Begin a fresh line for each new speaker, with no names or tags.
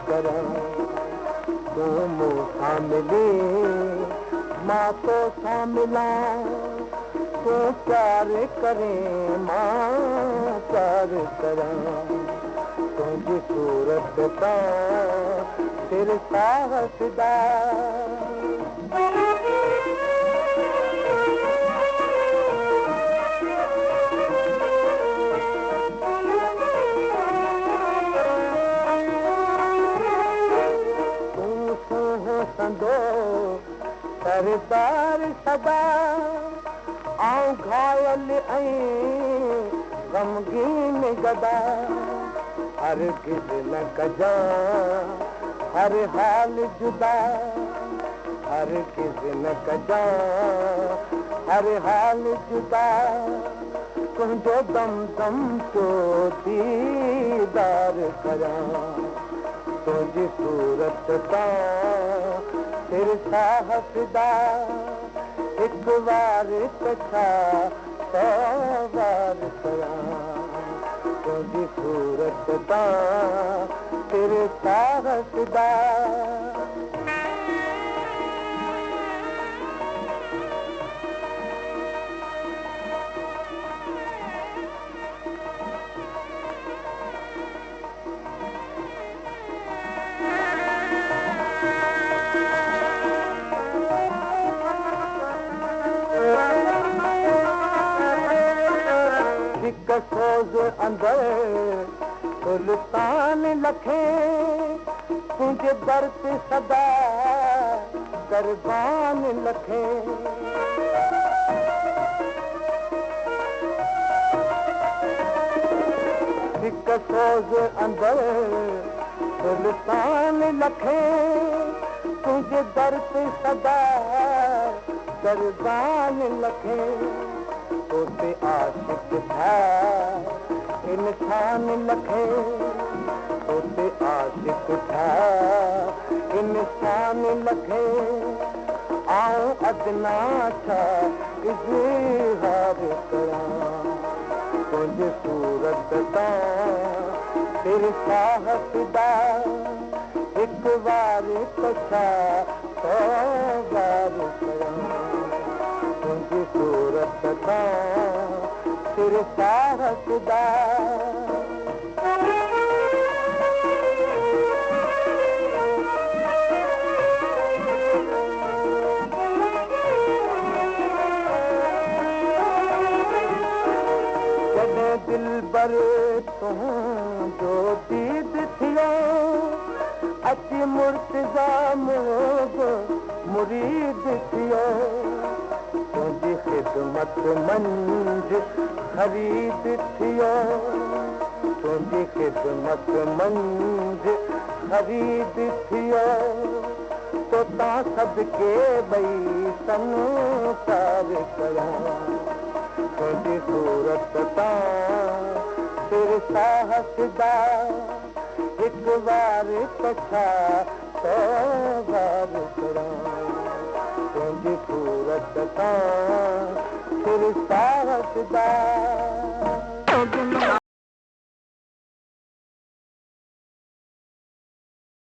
करां तू मूंसां मिली मां तोसां मिलां तू प्यार करे मां प्यार करां तुंहिंजी सूरत तां तेरे साहसदा सरदार सदा आऊं घायल ऐं गमगीन गदा हरगिज़ न कजां हर हाल जुदा हरगिज़ न कजां हर हाल जुदा तुंहिंजो दम दम जो दीदार करां तुंहिंजी सूरत तां तेरे साहसदा हिकु बार त छा 100 बार करां तुंहिंजी सूरत तां तेरे साहसदा सोज़ अंदर सुल्तान लखे तुंहिंजे दर ते सदा क़ुर्बान लखे हिकु सोज़ अंदर सुल्तान लखे तुंहिंजे दर ते सदा क़ुर्बान लखे तोते आशिक था इंसान लखे तोते आशिक था इंसान लखे आऊं अदना छा इज़हार करां तुंहिंजी सूरत तां तेरे साहसदा हिकु बार त छा 100 बार करां तुंहिंजी सूरत तां तेरे साहसदा जॾहिं दिलबर तुंहिंजो दीद थियो अची मुर्तज़ा मुरीद थियो तुंहिंजी ख़िदमत मंझि ख़रीद थियो तुंहिंजी ख़िदमत मंझि ख़रीद थियो तो तां सदके ॿई संसार करां तुंहिंजी सूरत तां तेरे साहसदा हिकु बार त छा 100 बार करां तुंहिंजी सूरत तां तेरे साहसदा